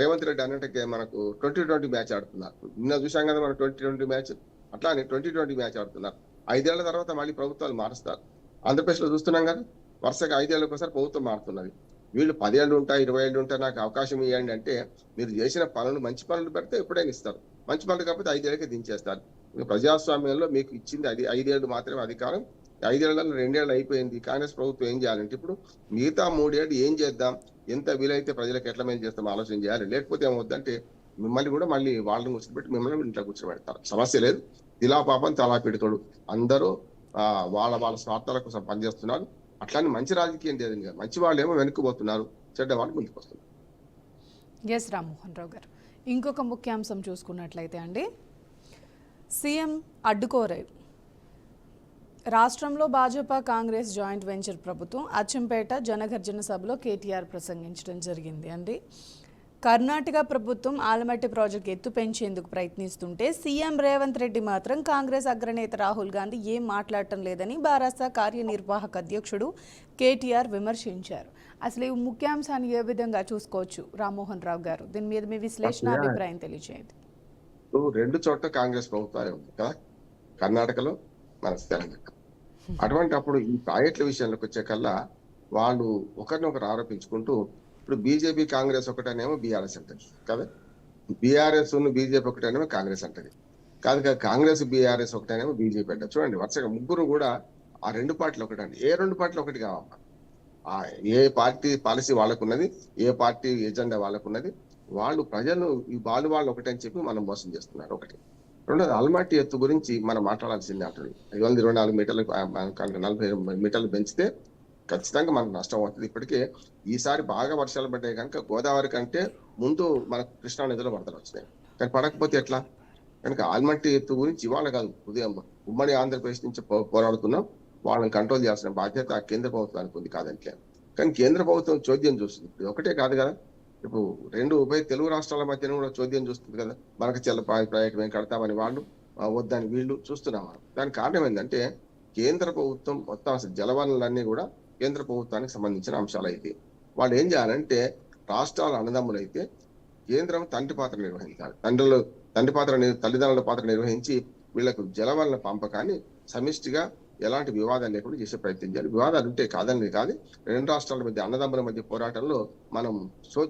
రేవంత్ రెడ్డి అన్నట్టు మనకు 2020 మ్యాచ్ ఆడుతున్నారు. నిన్న చూసాం కదా మనం 2020 మ్యాచ్. అట్లానే 2020 మ్యాచ్ ఆడుతున్నారు. 5 ఏళ్ల తర్వాత మళ్ళీ ప్రభుత్వాలు మారుస్తారు. ఆంధ్రప్రదేశ్ లో చూస్తున్నాం కదా, వరుసగా 5 ఏళ్ళకి ఒకసారి ప్రభుత్వం మారుతున్నది. వీళ్ళు 10 ఏళ్ళు ఉంటాయి, 20 ఏళ్ళు ఉంటాయి, నాకు అవకాశం ఇవ్వండి అంటే మీరు చేసిన పనులు, మంచి పనులు పెడితే ఎప్పుడైనా ఇస్తారు. మంచి పనులు కాకపోతే 5 ఏళ్ళకే దించేస్తారు. ప్రజాస్వామ్యంలో మీకు ఇచ్చింది 5 ఏళ్ళు మాత్రమే అధికారం. 5 ఏళ్లలో 2 ఏళ్ళు అయిపోయింది. కాంగ్రెస్ ప్రభుత్వం ఏం చేయాలంటే ఇప్పుడు మిగతా 3 ఏళ్ళు ఏం చేద్దాం, ఎంత వీలైతే ప్రజలకు ఎట్లా మేలు చేస్తాం ఆలోచన చేయాలి. లేకపోతే ఏమవుద్దంటే మిమ్మల్ని కూడా మళ్ళీ వాళ్ళని కూర్చోబెట్టి మిమ్మల్ని ఇంట్లో కూర్చోబెడతారు. సమస్య లేదు. ఇలా పాపం తలా పెడతాడు. అందరూ వాళ్ళ స్వార్థాల కోసం పనిచేస్తున్నారు. అట్లానే మంచి రాజకీయం లేదు కదా. మంచి వాళ్ళు ఏమో వెనుక్కుపోతున్నారు, చెడ్డ వాళ్ళు ముందుకు వస్తున్నారు. ఎస్ రామ్మోహన్ రావు గారు, ఇంకొక ముఖ్యాంశం చూసుకున్నట్లయితే అండి, సీఎం అడ్డుకోరేరు. రాష్ట్రంలో భాజపా కాంగ్రెస్ జాయింట్ వెంచర్ ప్రభుత్వం అచ్చంపేట జనగర్జన సభలో కేటీఆర్ ప్రసంగించడం జరిగింది అండి. కర్ణాటక ప్రభుత్వం ఆలమట్టి ప్రాజెక్టు ఎత్తు పెంచేందుకు ప్రయత్నిస్తుంటే సీఎం రేవంత్ రెడ్డి మాత్రం కాంగ్రెస్ అగ్రనేత రాహుల్ గాంధీ ఏం మాట్లాడటం లేదని బారాసా కార్యనిర్వాహక అధ్యక్షుడు కేటీఆర్ విమర్శించారు. అసలు ఈ ముఖ్యాంశాన్ని ఏ విధంగా చూసుకోవచ్చు రామ్మోహన్ రావు గారు? దీని మీద మీ విశ్లేషణ, అభిప్రాయం తెలియజేయండి. 2 చోట్ల కాంగ్రెస్ ప్రభుత్వాలే ఉంది కదా, కర్ణాటకలో, మన తెలంగాణ. అటువంటి అప్పుడు ఈ ప్రాజెక్టుల విషయంలోకి వచ్చే కల్లా వాళ్ళు ఒకరినొకరు ఆరోపించుకుంటూ, ఇప్పుడు బీజేపీ కాంగ్రెస్ ఒకటనేమో బీఆర్ఎస్ అంటది కదా, బీఆర్ఎస్ బీజేపీ ఒకటనేమో కాంగ్రెస్ అంటది కాదు కదా, కాంగ్రెస్ బీఆర్ఎస్ ఒకటనేమో బీజేపీ అంటారు. చూడండి వరుసగా ముగ్గురు కూడా ఆ 2 పార్టీలు ఒకటండి. ఏ 2 పార్టీలు ఒకటి కావమ్మా. ఏ పార్టీ పాలసీ వాళ్ళకున్నది, ఏ పార్టీ ఎజెండా వాళ్ళకున్నది. వాళ్ళు ప్రజలు ఈ వాళ్ళు ఒకటని చెప్పి మనం మోసం చేస్తున్నారు. ఒకటి. రెండోది అల్మాటి ఎత్తు గురించి మనం మాట్లాడాల్సిందే అంటుంది. 524 మీటర్లకు 40 మీటర్లు పెంచితే ఖచ్చితంగా మనకు నష్టం అవుతుంది. ఇప్పటికే ఈసారి బాగా వర్షాలు పడ్డాయి కనుక గోదావరి కంటే ముందు మనకు కృష్ణా నదిలో వరదలు వచ్చినాయి. కానీ పడకపోతే ఎట్లా? కనుక ఆల్మట్టి ఎత్తు గురించి ఇవాళ కాదు, ఉదయం ఉమ్మడి ఆంధ్రప్రదేశ్ నుంచి పోరాడుతున్నాం. వాళ్ళని కంట్రోల్ చేయాల్సిన బాధ్యత కేంద్ర ప్రభుత్వానికి ఉంది కాదంటే. కానీ కేంద్ర ప్రభుత్వం చోద్యం చూస్తుంది. ఇది ఒకటే కాదు కదా, ఇప్పుడు 2 ఉభయ తెలుగు రాష్ట్రాల మధ్యన కూడా చోద్యం చూస్తుంది కదా. మనకు చెల్ల ప్రాజెక్టు మేము కడతామని వాళ్ళు, వద్దని వీళ్ళు చూస్తున్నాం. దానికి కారణం ఏంటంటే కేంద్ర ప్రభుత్వం మొత్తం అసలు జలవనరులన్నీ కూడా కేంద్ర ప్రభుత్వానికి సంబంధించిన అంశాలు అయితే వాళ్ళు ఏం చేయాలంటే, రాష్ట్రాల అన్నదమ్ములు అయితే కేంద్రం తండ్రి పాత్ర నిర్వహించాలి. తల్లిదండ్రుల పాత్ర నిర్వహించి వీళ్లకు జలవనరుల పంపకాన్ని సమిష్టిగా ఎలాంటి వివాదాలు లేకుండా చేసే ప్రయత్నం చేయాలి. వివాదాలు ఉంటే కాదని కాదు, 2 రాష్ట్రాల మధ్య అన్నదమ్ముల మధ్య పోరాటంలో మనం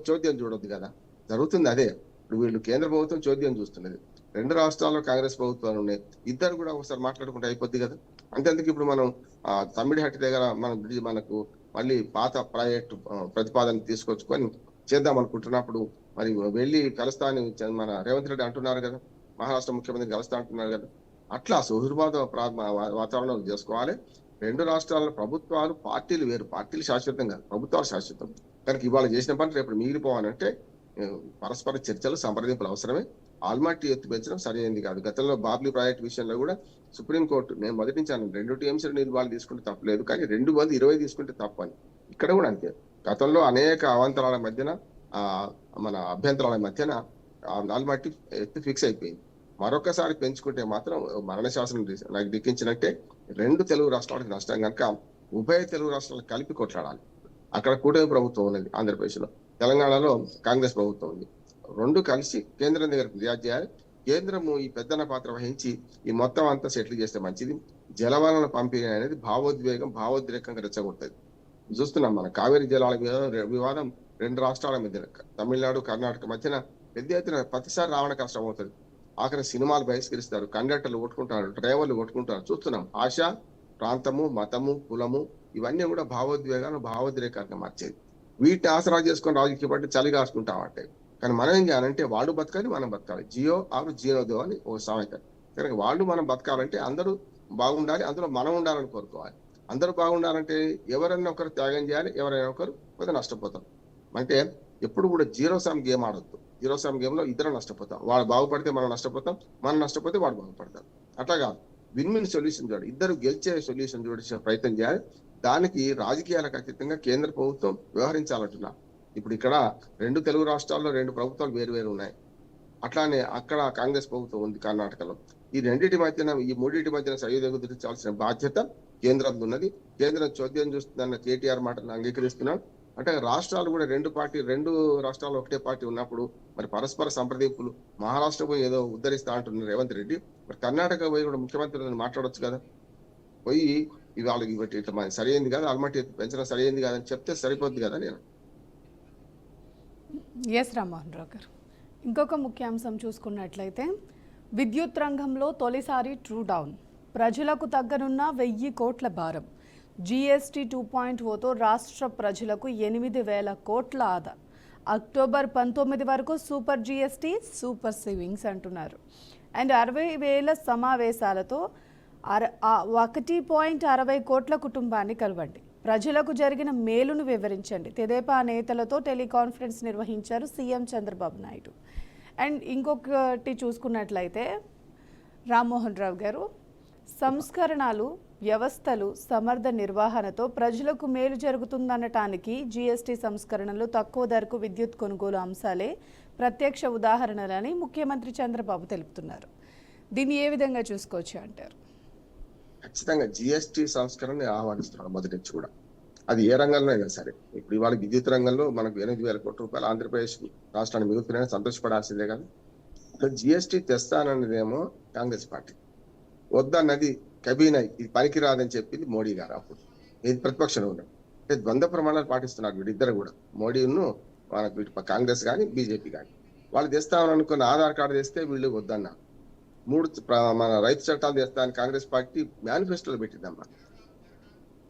చోద్యం చూడొద్దు కదా. జరుగుతుంది అదే. ఇప్పుడు వీళ్ళు కేంద్ర ప్రభుత్వం చోద్యం చూస్తున్నది. రెండు రాష్ట్రాల్లో కాంగ్రెస్ ప్రభుత్వాలు ఉన్నాయి, ఇద్దరు కూడా ఒకసారి మాట్లాడుకుంటే అయిపోద్ది కదా. అంతేందుకు ఇప్పుడు మనం తమ్మిడిహట్టి దగ్గర మనకు మళ్ళీ పాత ప్రాజెక్టు ప్రతిపాదన తీసుకొచ్చుకొని చేద్దాం అనుకుంటున్నప్పుడు మరి వెళ్ళి కలుస్తాని మన రేవంత్ రెడ్డి అంటున్నారు కదా, మహారాష్ట్ర ముఖ్యమంత్రి కలుస్తా అంటున్నారు కదా. అట్లా సుహృద్భావ వాతావరణం చేసుకోవాలి. రెండు రాష్ట్రాల ప్రభుత్వాలు పార్టీలు వేరు, పార్టీలు శాశ్వతం కాదు, ప్రభుత్వాలు శాశ్వతం. కనుక ఇవాళ చేసిన పని రేపు మిగిలిపోవాలంటే పరస్పర చర్చలు సంప్రదింపులు అవసరమే. ఆల్మాట్టి ఎత్తు పెంచడం సరైనది కాదు. గతంలో బాబ్లీ ప్రాజెక్ట్ విషయంలో కూడా సుప్రీంకోర్టు, నేను మొదటి నుంచి 2 టీఎంసీ నీళ్ళు వాళ్ళు తీసుకుంటే తప్పలేదు, కానీ 2 బదులు 20 తీసుకుంటే తప్పు అని. ఇక్కడ కూడా అంతే. గతంలో అనేక అవాంతరాల మధ్యన మన అభ్యంతరాల మధ్యన ఆల్మాట్టి ఎత్తు ఫిక్స్ అయిపోయింది. మరొకసారి పెంచుకుంటే మాత్రం మరణ శాసనం నాకు దిక్కించినట్టే. 2 తెలుగు రాష్ట్రాలకు నష్టం కనుక ఉభయ తెలుగు రాష్ట్రాలు కలిపి కొట్లాడాలి. అక్కడ కూటమి ప్రభుత్వం ఉన్నది ఆంధ్రప్రదేశ్ లో, తెలంగాణలో కాంగ్రెస్ ప్రభుత్వం ఉంది. 2 కలిసి కేంద్రం దగ్గర ఫిర్యాదు చేయాలి. కేంద్రము ఈ పెద్దన పాత్ర వహించి ఈ మొత్తం అంతా సెటిల్ చేస్తే మంచిది. జలవనరుల పంపిణీ అనేది భావోద్రేకంగా రెచ్చగొడుతుంది. చూస్తున్నాం మన కావేరీ జలాల వివాదం 2 రాష్ట్రాల మధ్యన, తమిళనాడు కర్ణాటక మధ్యన పెద్ద ఎత్తున ప్రతిసారి రావణ కష్టం అవుతుంది. ఆఖరి సినిమాలు బహిష్కరిస్తారు, కండక్టర్లు కొట్టుకుంటారు, డ్రైవర్లు కొట్టుకుంటారు. చూస్తున్నాం. ఆశ, ప్రాంతము, మతము, కులము ఇవన్నీ కూడా భావోద్రేకంగా మార్చేది. వీటిని ఆసరా చేసుకొని రాజకీయ పార్టీ చలి కాసుకుంటామంటే, కానీ మనం ఏం చేయాలంటే వాడు బతకాలి, మనం బతకాలి. జియో ఆరు జీనోదో అని ఒక సామెత. కనుక వాళ్ళు మనం బతకాలంటే అందరూ బాగుండాలి, అందులో మనం ఉండాలని కోరుకోవాలి. అందరూ బాగుండాలంటే ఎవరైనా ఒకరు త్యాగం చేయాలి, ఎవరైనా ఒకరు కొంత నష్టపోతాం. అంటే ఎప్పుడు కూడా జీరో సమ్ గేమ్ ఆడొద్దు. జీరో సమ్ గేమ్ లో ఇద్దరు నష్టపోతాం. వాడు బాగుపడితే మనం నష్టపోతాం, మనం నష్టపోతే వాడు బాగుపడతాం. అట్లా కాదు, విన్ విన్ సొల్యూషన్ చూడాలి, ఇద్దరు గెలిచే సొల్యూషన్ చూడే ప్రయత్నం చేయాలి. దానికి రాజకీయాలకు అతీతంగా కేంద్ర ప్రభుత్వం వ్యవహరించాలంటున్నా. ఇప్పుడు ఇక్కడ 2 తెలుగు రాష్ట్రాల్లో 2 ప్రభుత్వాలు వేరు ఉన్నాయి. అట్లానే అక్కడ కాంగ్రెస్ ప్రభుత్వం ఉంది కర్ణాటకలో. ఈ రెండింటి మధ్యన, ఈ మూడింటి మధ్యన సయోధ్యకు తీర్చాల్సిన బాధ్యత కేంద్రం ఉన్నది. కేంద్రం చోద్యం చూస్తుందన్న కేటీఆర్ మాటను అంగీకరిస్తున్నాను. అంటే రాష్ట్రాలు కూడా 2 రాష్ట్రాలు ఒకటే పార్టీ ఉన్నప్పుడు మరి పరస్పర సంప్రదింపులు, మహారాష్ట్ర పోయి ఏదో ఉద్ధరిస్తా అంటున్నారు రేవంత్ రెడ్డి, మరి కర్ణాటక పోయి కూడా ముఖ్యమంత్రులను మాట్లాడొచ్చు కదా. పోయి ఇవాళ ఇట్లా సరైంది కాదు, ఆల్మట్టి పెంచడం సరైంది కాదని చెప్తే సరిపోద్ది కదా. నేను ఎస్ రామ్మోహన్ రావు గారు, ఇంకొక ముఖ్యాంశం చూసుకున్నట్లయితే విద్యుత్ రంగంలో తొలిసారి ట్రూ డౌన్, ప్రజలకు తగ్గనున్న 1000 కోట్ల భారం. జీఎస్టీ 2.0తో రాష్ట్ర ప్రజలకు 8,000 కోట్ల ఆదా. అక్టోబర్ 19 వరకు సూపర్ జీఎస్టీ, సూపర్ సేవింగ్స్ అంటున్నారు. అండ్ 60,000 సమావేశాలతో 1.60 కోట్ల కుటుంబాన్ని కలవండి. ప్రజలకు జరిగిన మేలును వివరించండి. తెదేపా నేతలతో టెలికాన్ఫరెన్స్ నిర్వహించారు సీఎం చంద్రబాబు నాయుడు. అండ్ ఇంకొకటి చూసుకున్నట్లయితే రామ్మోహన్ రావు గారు, సంస్కరణలు, వ్యవస్థలు సమర్థ నిర్వహణతో ప్రజలకు మేలు జరుగుతుందనటానికి జీఎస్టీ సంస్కరణలు, తక్కువ ధరకు విద్యుత్ కొనుగోలు అంశాలే ప్రత్యక్ష ఉదాహరణలని ముఖ్యమంత్రి చంద్రబాబు తెలుపుతున్నారు. దీన్ని ఏ విధంగా చూసుకోవచ్చు అంటారు? ఖచ్చితంగా జిఎస్టీ సంస్కరణ ఆహ్వానిస్తున్నాడు మొదటి నుంచి కూడా. అది ఏ రంగంలో అయినా సరే. ఇప్పుడు ఇవాళ విద్యుత్ రంగంలో మనకు 8,000 కోట్ల రూపాయలు ఆంధ్రప్రదేశ్ రాష్ట్రాన్ని మిగులుతున్నాయని సంతోషపడాల్సిందే కదా. జిఎస్టీ తెస్తానన్నదేమో కాంగ్రెస్ పార్టీ, వద్దన్నది కబీనాయ్, ఇది పనికిరాదని చెప్పింది మోడీ గారు. అప్పుడు ఇది ప్రతిపక్షంలో ఉన్నాడు. అంటే ద్వంద్వ ప్రమాణాలు పాటిస్తున్నారు వీళ్ళిద్దరు కూడా, మోడీను మనకు కాంగ్రెస్ కానీ బీజేపీ కానీ. వాళ్ళు తెస్తామని అనుకున్న ఆధార్ కార్డు తెస్తే వీళ్ళు వద్దన్నారు. 3 మన రైతు చట్టాలు తెస్తామని కాంగ్రెస్ పార్టీ మేనిఫెస్టోలో పెట్టిందమ్మా.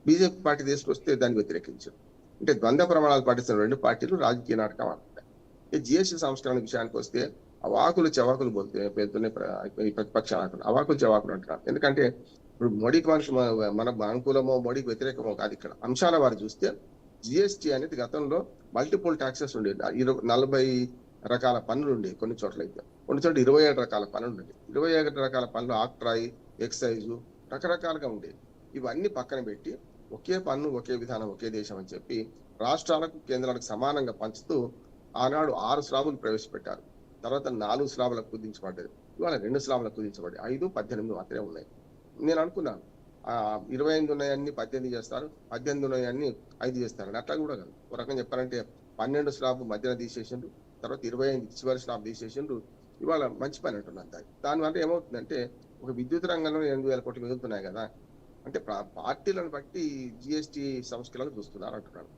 బీజేపీ పార్టీ తీసుకొస్తే దాన్ని వ్యతిరేకించారు. అంటే ద్వంద్వ ప్రమాణాలు పాటిస్తున్న 2 పార్టీలు రాజకీయ నాటకం అంటారు. ఈ జిఎస్టీ సంస్కరణ విషయానికి వస్తే అవాకులు చవాకులు పెడుతున్నాయి ప్రతిపక్షాలు, అవాకులు చవాకులు అంటున్నారు. ఎందుకంటే ఇప్పుడు మోడీకి మనకు అనుకూలమో మోడీకి వ్యతిరేకమో కాదు. ఇక్కడ అంశాల వారు చూస్తే జిఎస్టీ అనేది గతంలో మల్టిపుల్ ట్యాక్సెస్ ఉండేది. 40 రకాల పన్నులు ఉండే, కొన్ని చోట్ల అయితే కొన్ని చోట్ల 27 రకాల పన్నులు ఉండేది. 27 రకాల పన్నులు, ఆక్ట్రాయి, ఎక్సైజు రకరకాలుగా ఉండేది. ఇవన్నీ పక్కన పెట్టి ఒకే పన్ను, ఒకే విధానం, ఒకే దేశం అని చెప్పి రాష్ట్రాలకు కేంద్రాలకు సమానంగా పంచుతూ ఆనాడు 6 స్లాబులు ప్రవేశపెట్టారు. తర్వాత 4 స్లాబులకు కుదించబడ్డది. ఇవాళ 2 స్లాబులకు కుదించబడ్డాయి. 5, 18 మాత్రమే ఉన్నాయి. నేను అనుకున్నాను 25 ఉన్నాయన్ని 18 చేస్తారు, 18 ఉన్నాయన్ని 5 చేస్తారు. అట్లా కూడా కాదు. ఒక రకంగా చెప్పాలంటే 12 స్లాబ్ మధ్యన తీసేసిండ్రు, తర్వాత 25 చివరి స్లాబ్ తీసేసిండ్రు. ఇవాళ మంచి పని అంటున్నాను. దానివల్ల ఏమవుతుందంటే ఒక విద్యుత్ రంగంలో 8,000 కోట్లు మిగులుతున్నాయి కదా. అంటే పార్టీలను బట్టి జిఎస్టీ సంస్కరణలు చూస్తున్నారు అంటున్నాను.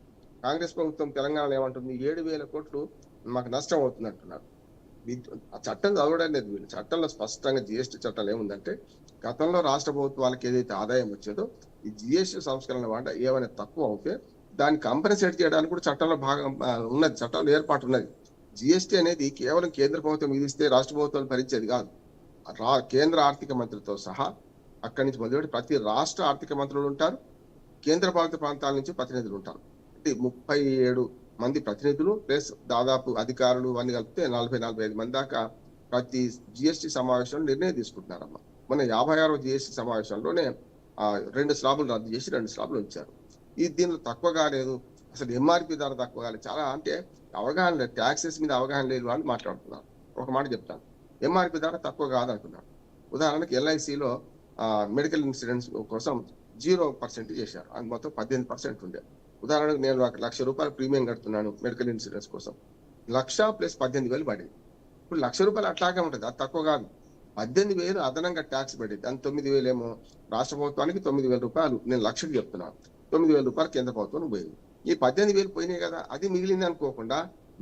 కాంగ్రెస్ ప్రభుత్వం తెలంగాణలో ఏమంటుంది, 7,000 కోట్లు మాకు నష్టం అవుతుంది అంటున్నారు. ఆ చట్టం చదవడం లేదు వీళ్ళు. చట్టంలో స్పష్టంగా జిఎస్టీ చట్టాలు ఏముందంటే గతంలో రాష్ట్ర ప్రభుత్వాలకు ఏదైతే ఆదాయం వచ్చేదో ఈ జిఎస్టీ సంస్కరణ వాట ఏమైనా తక్కువ అవుతే దాన్ని కంపెన్సేట్ చేయడానికి కూడా చట్టంలో భాగం ఉన్నది. చట్టంలో ఏర్పాటు ఉన్నది. జిఎస్టీ అనేది కేవలం కేంద్ర ప్రభుత్వం విధిస్తే రాష్ట్ర ప్రభుత్వాలు భరించేది కాదు. కేంద్ర ఆర్థిక మంత్రితో సహా అక్కడి నుంచి మొదలుపెట్టి ప్రతి రాష్ట్ర ఆర్థిక మంత్రులు ఉంటారు. కేంద్ర పాలిత ప్రాంతాల నుంచి ప్రతినిధులు ఉంటారు. అంటే 37 మంది ప్రతినిధులు ప్లస్ దాదాపు అధికారులు అన్ని కలిపితే 40-45 మంది దాకా ప్రతి జిఎస్టీ సమావేశంలో నిర్ణయం తీసుకుంటున్నారమ్మా. మన 56వ జిఎస్టీ సమావేశంలోనే 2 స్లాబులు రద్దు చేసి 2 స్లాబులు ఉంచారు. దీనిలో తక్కువ కాలేదు, అసలు ఎంఆర్పి ధర తక్కువ కాలేదు. చాలా అంటే అవగాహన లేదు, ట్యాక్సెస్ మీద అవగాహన లేని వాళ్ళు మాట్లాడుతున్నారు. ఒక మాట చెప్తాను, ఎంఆర్పి ధర తక్కువ కాదంటున్నారు. ఉదాహరణకి ఎల్ఐసిలో మెడికల్ ఇన్సూరెన్స్ కోసం 0% చేశారు. అది మొత్తం 18% ఉండే. ఉదాహరణకు నేను ₹1,00,000 ప్రీమియం కడుతున్నాను మెడికల్ ఇన్సూరెన్స్ కోసం. 1,00,000 ప్లస్ 18,000 పడింది. ఇప్పుడు ₹1,00,000 అట్లాగే ఉంటుంది, అది తక్కువ కాదు. 18,000 అదనంగా ట్యాక్స్ పడింది. దాని 9,000 ఏమో రాష్ట్ర ప్రభుత్వానికి, ₹9,000 నేను 1,00,000 చెప్తున్నాను, ₹9,000 కేంద్ర ప్రభుత్వం పోయింది. ఈ 18,000 పోయినాయి కదా, అది మిగిలింది అనుకోకుండా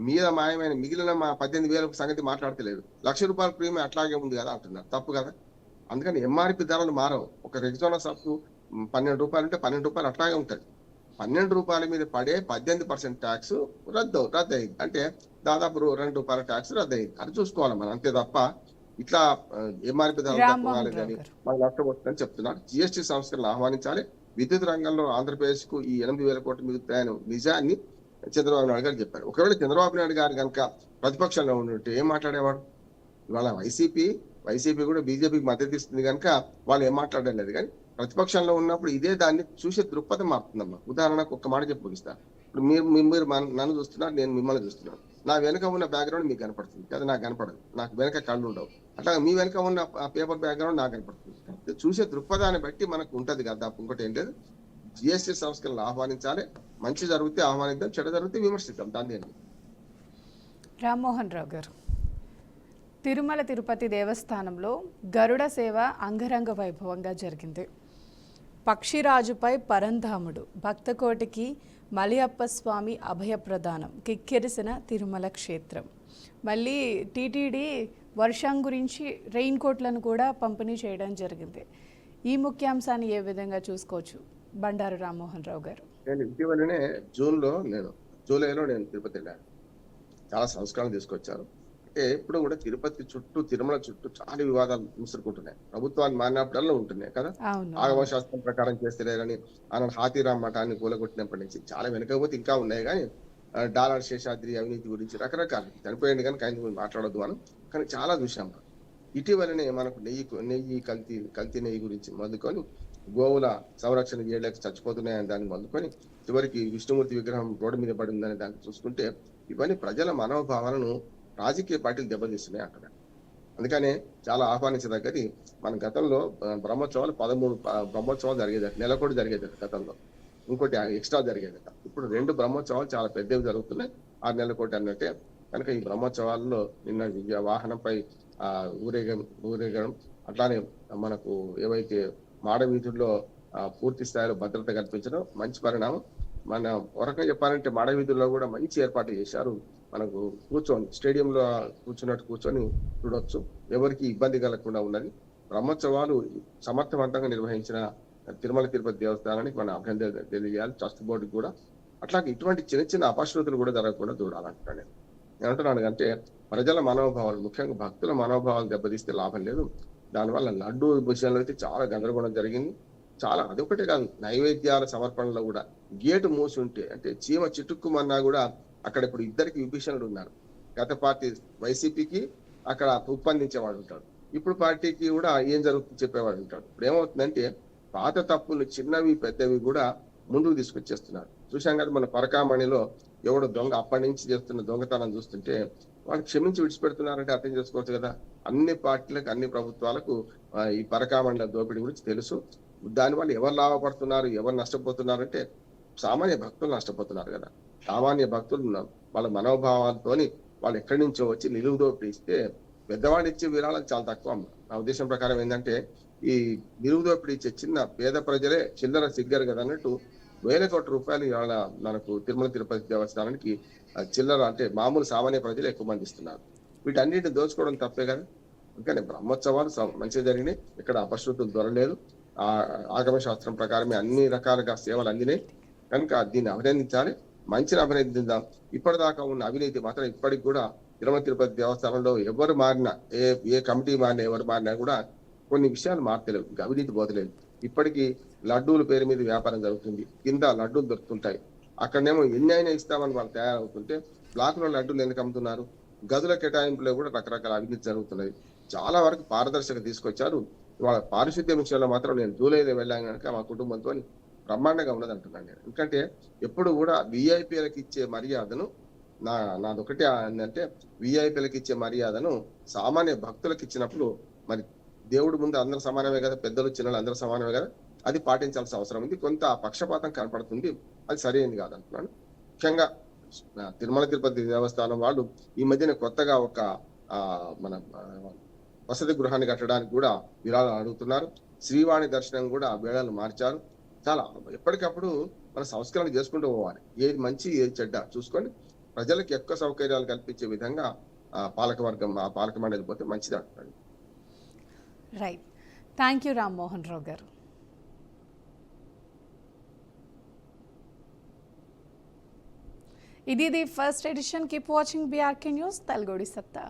మీద మాయమైన మిగిలిన 18,000 సంగతి మాట్లాడతలేదు. ₹1,00,000 ప్రీమియం అట్లాగే ఉంది కదా అంటున్నారు. తప్పు కదా. అందుకని ఎంఆర్పి ధరలు మారవు. ఒక రెగ్జోనల్ సబ్బు ₹12 అంటే ₹12 అట్లాగే ఉంటుంది. ₹12 మీద పడే 18% ట్యాక్స్ రద్దయింది. అంటే దాదాపు ₹2 ట్యాక్స్ రద్దయింది. అది చూసుకోవాలి మనం, అంతే తప్ప ఇట్లా ఎంఆర్పి ధరలు తక్కువ కాలేదని మనకు నష్టపోతుందని చెప్తున్నారు. జిఎస్టీ సంస్కరణలు ఆహ్వానించాలి. విద్యుత్ రంగంలో ఆంధ్రప్రదేశ్ కు ఈ 8,000 కోట్ల మిగులుతాయని నిజాన్ని చంద్రబాబు నాయుడు గారు చెప్పారు. ఒకవేళ చంద్రబాబు నాయుడు గారు కనుక ప్రతిపక్షంలో ఉంటే ఏం మాట్లాడేవాడు? ఇవాళ వైసీపీ కూడా బీజేపీకి మద్దతు ఇస్తుంది కనుక వాళ్ళు ఏం మాట్లాడడం లేదు. కానీ ప్రతిపక్షంలో ఉన్నప్పుడు ఇదే దాన్ని చూసే దృక్పథం మారుతుందమ్మా. ఉదాహరణకు ఒక్క మాట చెప్పి ముగిస్తాను. ఇప్పుడు మీరు నన్ను చూస్తున్నారు, నేను మిమ్మల్ని చూస్తున్నాను. నా వెనుక ఉన్న బ్యాక్గ్రౌండ్ మీకు కనపడుతుంది కదా, నాకు కనపడదు. నాకు వెనక కళ్ళు ఉండవు. అట్లా మీ వెనుక ఉన్న పేపర్ బ్యాక్గ్రౌండ్ నాకు కనపడుతుంది. చూసే దృక్పథాన్ని బట్టి మనకు ఉంటది కదా, ఇంకోటి ఏం లేదు. జిఎస్టీ సంస్కరణలు ఆహ్వానించాలి. మంచి జరిగితే ఆహ్వానిద్దాం, చెడు జరిగితే విమర్శిద్దాం. దాన్ని రామ్మోహన్ రావు గారు, తిరుమల తిరుపతి దేవస్థానంలో గరుడ సేవ అంగరంగ వైభవంగా జరిగింది. పక్షిరాజుపై పరంధాముడు, భక్తకోటికి మలయప్ప స్వామి అభయప్రదానం, కిక్కిరిసిన తిరుమల క్షేత్రం. మళ్ళీ టీటీడీ వర్షం గురించి రెయిన్ కోట్లను కూడా పంపిణీ చేయడం జరిగింది. ఈ ముఖ్యాంశాన్ని ఏ విధంగా చూసుకోవచ్చు బండారు రామ్మోహన్ రావు గారు? నేను ఇటీవలనే జూలైలో నేను తిరుపతి వెళ్ళాను. చాలా సంస్కరణలు తీసుకొచ్చారు. అంటే ఎప్పుడు కూడా తిరుపతి చుట్టూ, తిరుమల చుట్టూ చాలా వివాదాలు ముసురుకుంటున్నాయి. ప్రభుత్వాన్ని మారినప్పుడల్లా ఉంటున్నాయి కదా. ఆగమ శాస్త్రం ప్రకారం చేస్తలేరని ఆనాడు హాతీరామ్ మఠాన్ని కూలగొట్టినప్పటి నుంచి చాలా వెనకపోతే ఇంకా ఉన్నాయి. కానీ డాలర్ శేషాద్రి అవినీతి గురించి రకరకాలు చనిపోయింది కనుక ఆయన గురించి మాట్లాడొద్దు మనం. కానీ చాలా చూసాం. ఇటీవలనే మనకు నెయ్యి కల్తీ నెయ్యి గురించి మొదలుకొని, గోవుల సంరక్షణ చేయలేక చచ్చిపోతున్నాయని దాన్ని మొదలుకొని, చివరికి విష్ణుమూర్తి విగ్రహం రోడ్డు మీద పడి ఉందని దాన్ని చూసుకుంటే, ఇవన్నీ ప్రజల మనోభావాలను రాజకీయ పార్టీలు దెబ్బతీస్తున్నాయి అక్కడ. అందుకనే చాలా ఆహ్వానించదగ్గది. మన గతంలో బ్రహ్మోత్సవాలు 13 బ్రహ్మోత్సవాలు జరిగేదట, నెలకోటి జరిగేదట గతంలో. ఇంకోటి ఎక్స్ట్రా జరిగేదట. ఇప్పుడు 2 బ్రహ్మోత్సవాలు చాలా పెద్దవి జరుగుతున్నాయి, 6 నెలల కోటి అన్నట్టే. కనుక ఈ బ్రహ్మోత్సవాల్లో నిన్న వాహనంపై ఊరేగడం, అట్లానే మనకు ఏవైతే మాడ వీధుల్లో పూర్తి స్థాయిలో భద్రత కల్పించడం మంచి పరిణామం. మన వరక చెప్పాలంటే మాడ వీధుల్లో కూడా మంచి ఏర్పాటు చేశారు. మనకు స్టేడియంలో కూర్చొని చూడొచ్చు. ఎవరికి ఇబ్బంది కలగకుండా ఉన్నది. బ్రహ్మోత్సవాలు సమర్థవంతంగా నిర్వహించిన తిరుమల తిరుపతి దేవస్థానానికి మన అభినందన తెలియజేయాలి, ట్రస్ట్ బోర్డుకి కూడా. అట్లాగే ఇటువంటి చిన్న అపశృతులు కూడా జరగకుండా చూడాలంటున్నాను. నేను అంటున్నాను అంటే ప్రజల మనోభావాలు, ముఖ్యంగా భక్తుల మనోభావాలు దెబ్బతీస్తే లాభం లేదు. దానివల్ల లడ్డూ విషయంలో అయితే చాలా గందరగోళం జరిగింది. చాలా అదొకటే కాదు, నైవేద్యాల సమర్పణలో కూడా గేటు మూసి ఉంటే, అంటే చీమ చిటుక్కుమన్నా కూడా అక్కడ ఇప్పుడు ఇద్దరికి విభీషణుడు ఉన్నారు. గత పార్టీ వైసీపీకి అక్కడ ఉప్పందించేవాడు ఉంటాడు, ఇప్పుడు పార్టీకి కూడా ఏం జరుగుతుంది చెప్పేవాడు ఉంటాడు. ఇప్పుడు ఏమవుతుందంటే పాత తప్పులు చిన్నవి పెద్దవి కూడా ముందుకు తీసుకొచ్చేస్తున్నారు. చూసాం కదా మన పరకామణిలో ఎవడు దొంగ అప్పటి నుంచి చేస్తున్న దొంగతనం చూస్తుంటే వాళ్ళు క్షమించి విడిచిపెడుతున్నారంటే అర్థం చేసుకోవచ్చు కదా. అన్ని పార్టీలకు, అన్ని ప్రభుత్వాలకు ఈ పరకామణిల దోపిడీ గురించి తెలుసు. దానివల్ల ఎవరు లాభపడుతున్నారు, ఎవరు నష్టపోతున్నారంటే సామాన్య భక్తులు నష్టపోతున్నారు కదా. సామాన్య భక్తులు వాళ్ళ మనోభావాలతోని వాళ్ళు ఎక్కడి నుంచో వచ్చి నిలువు దోపిడీ ఇస్తే పెద్దవాళ్ళు ఇచ్చే విరాళాలు చాలా తక్కువ. నా ఉద్దేశం ప్రకారం ఏంటంటే ఈ నిలువు దోపిడీ ఇచ్చే చిన్న పేద ప్రజలే చిల్లర సిగ్గరు కదా అన్నట్టు ₹1,000 కోట్ల ఇవాళ మనకు తిరుమల తిరుపతి దేవస్థానానికి చిల్లర, అంటే మామూలు సామాన్య ప్రజలు ఎక్కువ మంది ఇస్తున్నారు. వీటన్నిటిని దోచుకోవడం తప్పే కదా. అందుకని బ్రహ్మోత్సవాలు మంచిగా జరిగినాయి, ఇక్కడ అపశృతులు దొరలేదు. ఆ ఆగమ శాస్త్రం ప్రకారమే అన్ని రకాలుగా సేవలు అందినాయి కనుక దీన్ని అభినందించాలి, మంచిని అభినందిద్దాం. ఇప్పటిదాకా ఉన్న అవినీతి మాత్రం ఇప్పటికి కూడా తిరుమల తిరుపతి దేవస్థానంలో ఎవరు మారినా, ఏ కమిటీ మారినా, ఎవరు మారినా కూడా కొన్ని విషయాలు మార్చలేవు, ఇంకా అవినీతి పోతలేదు. ఇప్పటికీ లడ్డూల పేరు మీద వ్యాపారం జరుగుతుంది, కింద లడ్డూలు దొరుకుతుంటాయి. అక్కడనేమో ఎన్ని అయినా ఇస్తామని వాళ్ళు తయారవుతుంటే బ్లాక్ లో లడ్డూలు ఎందుకు అమ్ముతున్నారు? గదుల కేటాయింపులో కూడా రకరకాల అవినీతి జరుగుతున్నది. చాలా వరకు పారదర్శక తీసుకొచ్చారు. వాళ్ళ పారిశుద్ధ్యం విషయంలో మాత్రం నేను జూలైలో వెళ్ళాను కనుక మా కుటుంబంతో బ్రహ్మాండంగా ఉన్నది అంటున్నాను నేను. ఎందుకంటే ఎప్పుడు కూడా విఐపీలకు ఇచ్చే మర్యాదను నాదొకటి ఏంటంటే, విఐపీలకు ఇచ్చే మర్యాదను సామాన్య భక్తులకు ఇచ్చినప్పుడు మరి దేవుడి ముందు అందరూ సమానమే కదా, పెద్దలు చిన్నలు అందరూ సమానమే కదా, అది పాటించాల్సిన అవసరం ఉంది. కొంత పక్షపాతం కనపడుతుంది, అది సరైనది కాదంటున్నాను. ముఖ్యంగా తిరుమల తిరుపతి దేవస్థానం వాళ్ళు ఈ మధ్యన కొత్తగా ఒక మన వసతి గృహాన్ని కట్టడానికి కూడా విరాళాలు అడుగుతున్నారు. శ్రీవాణి దర్శనం కూడా వేళలు మార్చారు. చాలా ఎప్పటికప్పుడు మన సంస్కరణ చేసుకుంటూ పోవాలి, ఏది మంచి ఏది చెడ్డ చూసుకొని ప్రజలకు ఎక్కువ సౌకర్యాలు కల్పించే విధంగా పాలక మండలి పోతే మంచిది అంటున్నాను. Right, thank you Rammohan Rao garu. ఇది first edition. Keep watching BRK news, తెలుగుడి సత్తా.